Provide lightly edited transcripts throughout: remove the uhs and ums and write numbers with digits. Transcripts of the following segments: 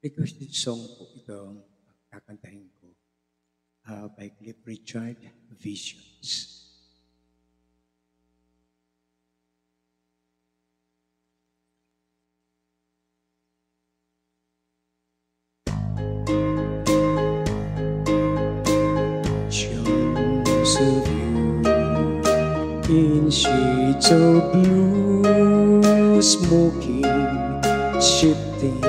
Requested song po ito ang kakantahin ko by Cliff Richard, Visions. Visions of you in shades of blue, smoking, shifting,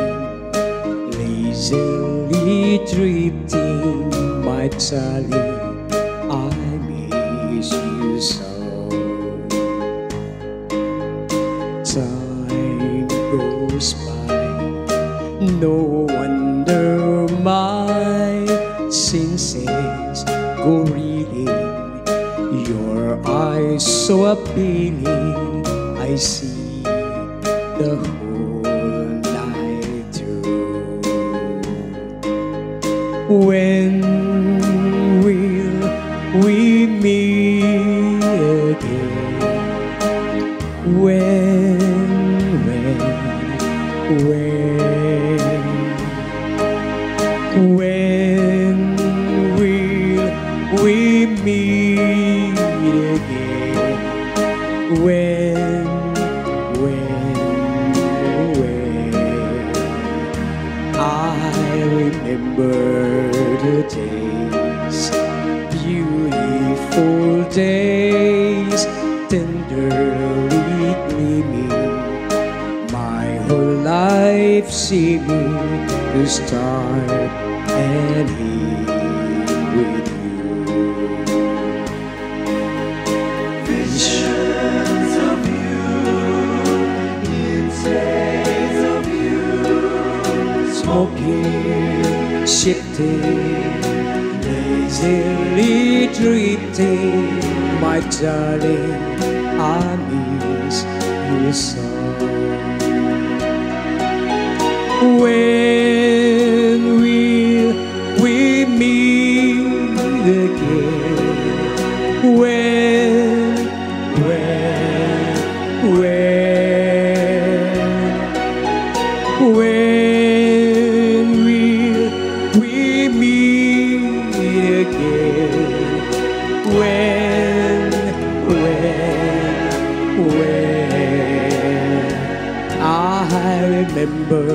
lazily drifting, my darling, I miss you so. Time goes by, no wonder my senses go reeling. Your eyes so appealing, I see the whole night through. When will we meet again? When will we meet again? When I remember the days, beautiful days, tenderly gleaming, my whole life seeming to start and end with you. Visions of you, in days of you, smoking, shifting, lazily drifting, my darling, I miss you so. When will we meet again? When will we meet again? When I remember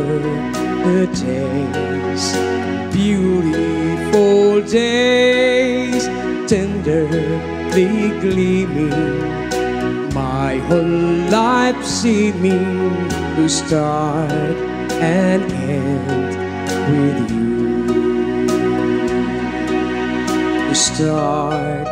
the days, beautiful days, tenderly gleaming, my whole life seeming to start and end with you. To start